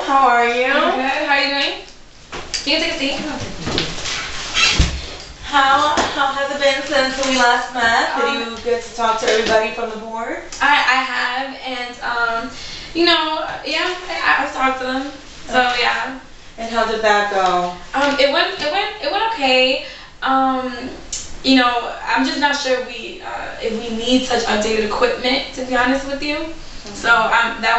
How are you? I'm good. How are you doing? You can take a seat. How has it been since we last met? Did you get to talk to everybody from the board? I have, and I've talked to them. So yeah. And how did that go? It went okay. I'm just not sure if we need such updated equipment, to be honest with you. So that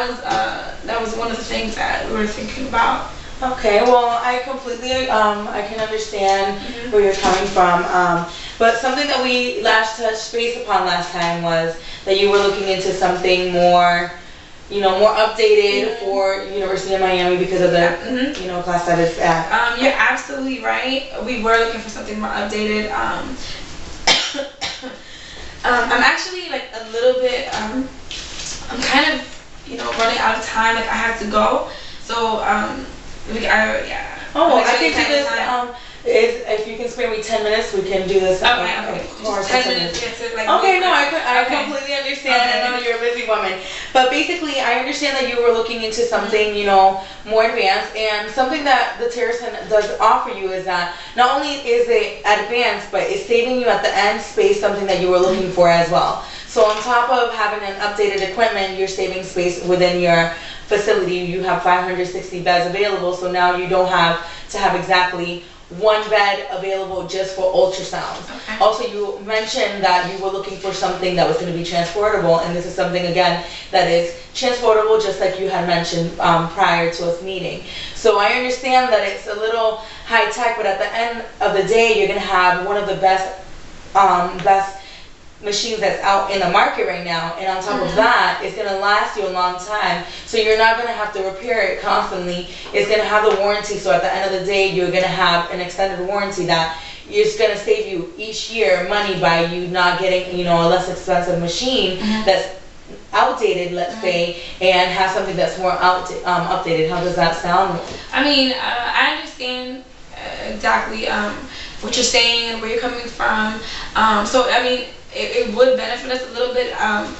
was one of the things that we were thinking about. Okay, well, I completely I can understand where you're coming from. But something that we last touched base upon last time was that you were looking into something more, more updated for University of Miami because of the class that it's at. You're absolutely right. We were looking for something more updated. I'm actually like a little bit. I'm kind of running out of time. Like I have to go. So Oh, well, I think if you can spare me 10 minutes, we can do this. Okay. Of course, 10 minutes. Okay, no, I completely understand. Okay. I know you're a busy woman. But basically, I understand that you were looking into something, more advanced. And something that the Terracin does offer you is that not only is it advanced, but it's saving you at the end space, something that you were looking for as well. So on top of having an updated equipment, you're saving space within your facility. You have 560 beds available, so now you don't have to have exactly one bed available just for ultrasounds. Okay. Also, you mentioned that you were looking for something that was going to be transportable, and this is something, again, that is transportable, just like you had mentioned prior to us meeting. So I understand that it's a little high tech, but at the end of the day, you're going to have one of the best machines that's out in the market right now, and on top of that, it's going to last you a long time, so you're not going to have to repair it constantly. It's going to have the warranty, so at the end of the day, you're going to have an extended warranty that is going to save you each year money by you not getting a less expensive machine that's outdated, let's say, and have something that's more updated. How does that sound? I mean, I understand exactly what you're saying and where you're coming from. So I mean, it would benefit us a little bit.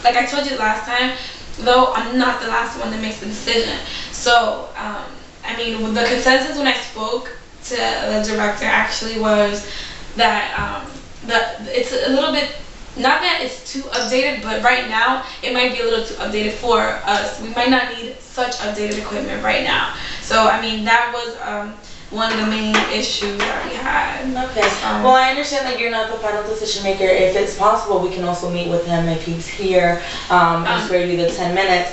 Like I told you last time, though, I'm not the last one that makes the decision. So, I mean, the consensus when I spoke to the director actually was that it's a little bit, not that it's too updated, but right now it might be a little too updated for us. We might not need such updated equipment right now. So, I mean, that was one of the main issues that we had. Okay. Well, I understand that you're not the final decision maker. If it's possible, we can also meet with him if he's here and spare you the 10 minutes.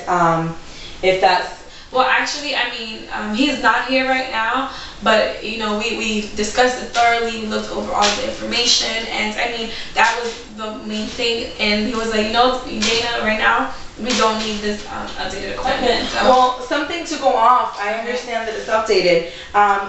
If that's... Well, actually, I mean, he's not here right now, but, we discussed it thoroughly. We looked over all the information, and, I mean, that was the main thing. And he was like, Dana, right now, we don't need this updated equipment. Okay. So. Well, something to go off, I understand that it's updated.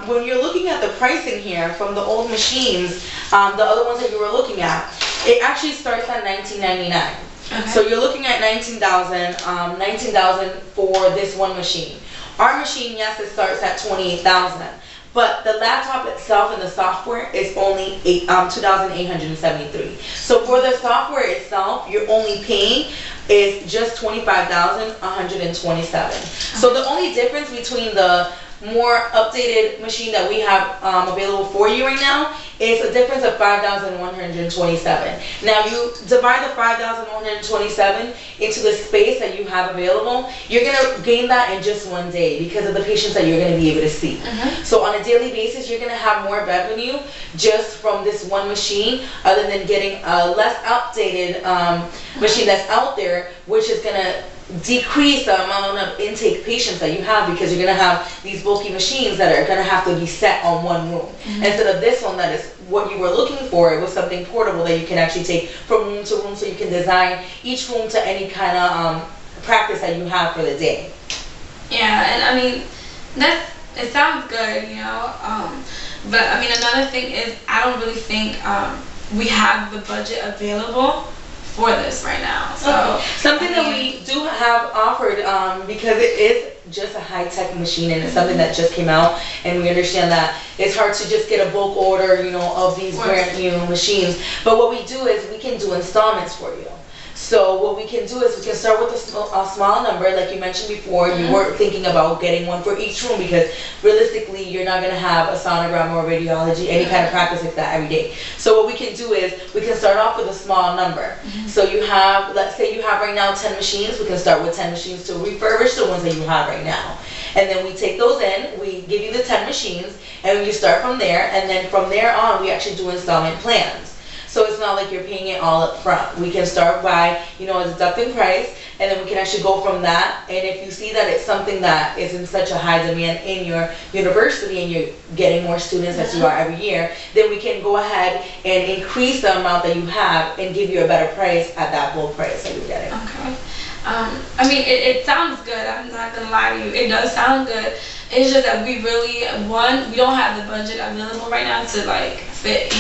When you're looking at the pricing here from the old machines, the other ones that you were looking at, it actually starts at $19.99. Okay. So you're looking at $19,000 for this one machine. Our machine, yes, it starts at $28,000. But the laptop itself and the software is only $2,873. So for the software itself, you're only paying is just $25,127. So the only difference between the more updated machine that we have available for you right now is a difference of $5,127. Now you divide the $5,127 into the space that you have available, you're going to gain that in just one day because of the patients that you're going to be able to see. So on a daily basis, you're going to have more revenue just from this one machine other than getting a less updated machine that's out there, which is going to decrease the amount of intake patients that you have because you're going to have these bulky machines that are going to have to be set on one room. Instead of this one that is what you were looking for, it was something portable that you can actually take from room to room, so you can design each room to any kind of practice that you have for the day. Yeah, and I mean, it sounds good, but I mean, another thing is I don't really think we have the budget available for this right now. So something that we do have offered, because it is just a high-tech machine and it's something that just came out, and we understand that it's hard to just get a bulk order, of these brand new machines. But what we do is we can do installments for you. So what we can do is we can start with a small number, like you mentioned before. You were thinking about getting one for each room because realistically, you're not going to have a sonogram or radiology, any kind of practice like that every day. So what we can do is we can start off with a small number. So you have, let's say you have right now 10 machines. We can start with 10 machines to refurbish the ones that you have right now. And then we take those in, we give you the 10 machines, and you start from there. And then from there on, we actually do installment plans. So it's not like you're paying it all up front. We can start by, a deducting price, and then we can actually go from that. And if you see that it's something that is in such a high demand in your university and you're getting more students as you are every year, then we can go ahead and increase the amount that you have and give you a better price at that full price that you're getting. Okay. It sounds good. I'm not gonna lie to you. It does sound good. It's just that we don't have the budget available right now to like fit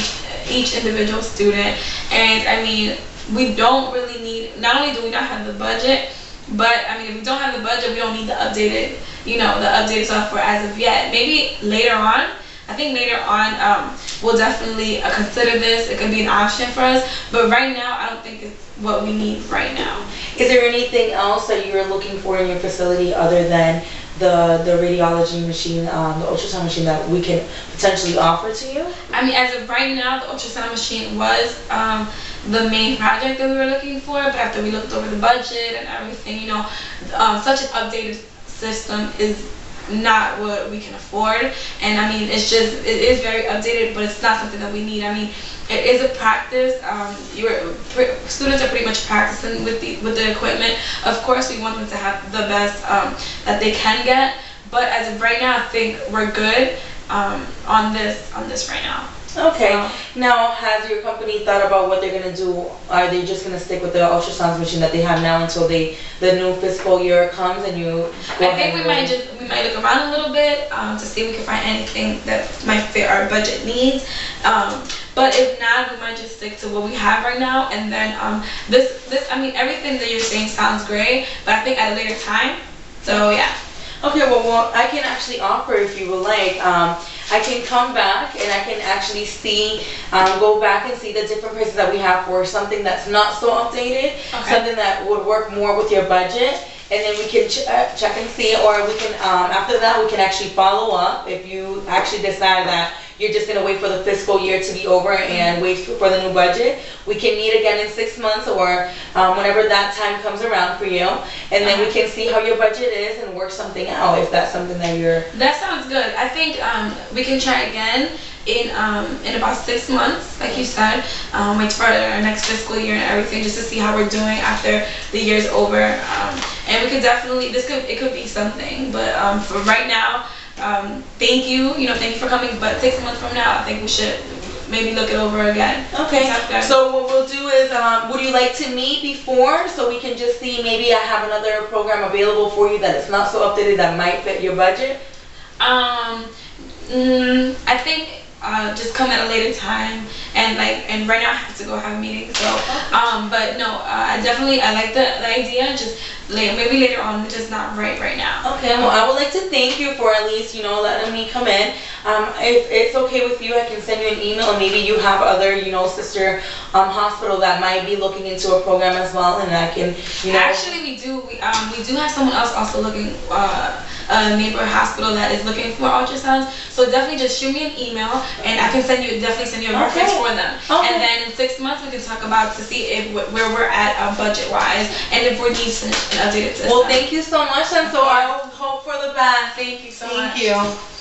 each individual student. And we don't really need, not only do we not have the budget, but if we don't have the budget, we don't need the updated software as of yet. Maybe later on. I think later on we'll definitely consider this. It could be an option for us, but right now I don't think it's what we need right now. Is there anything else that you're looking for in your facility other than the radiology machine, the ultrasound machine that we can potentially offer to you? As of right now, the ultrasound machine was the main project that we were looking for, but after we looked over the budget and everything, such an updated system is not what we can afford. And it is very updated, but it's not something that we need. It is a practice. Students are pretty much practicing with the equipment. Of course, we want them to have the best that they can get, but as of right now, I think we're good on this right now. Okay. Now, has your company thought about what they're going to do? Are they just going to stick with the ultrasound machine that they have now until the new fiscal year comes and you go I think we might look around a little bit to see if we can find anything that might fit our budget needs. But if not, we might just stick to what we have right now. And then everything that you're saying sounds great, but I think at a later time. So yeah. Okay, well, I can actually offer, if you would like, I can come back and I can actually see, go back and see the different prices that we have for something that's not so updated, something that would work more with your budget, and then we can check and see, or we can, after that, we can actually follow up if you actually decide that you're just going to wait for the fiscal year to be over and wait for the new budget. We can meet again in 6 months or whenever that time comes around for you, and then we can see how your budget is and work something out if that's something that you're... That sounds good. I think we can try again in about 6 months, like you said. Wait for our next fiscal year and everything, just to see how we're doing after the year's over. And we could definitely, it could be something, but for right now, thank you for coming, but 6 months from now I think we should maybe look it over again. Okay, so what we'll do is, would you like to meet before so we can just see, maybe I have another program available for you that is not so updated that might fit your budget? I think just come at a later time, and right now I have to go have a meeting, so but no, I like the idea, just maybe later on, just not right now. Okay, well, I would like to thank you for at least letting me come in. If it's okay with you, I can send you an email, and maybe you have other sister hospital that might be looking into a program as well, and I can Actually, we do have someone else also looking, a neighborhood hospital that is looking for ultrasounds, so definitely just shoot me an email and I can definitely send you a reference for them. And then in 6 months we can talk about to see where we're at budget wise, and if we need an updated system. Well, thank you so much, and so I hope for the best. Thank you so much. Thank you.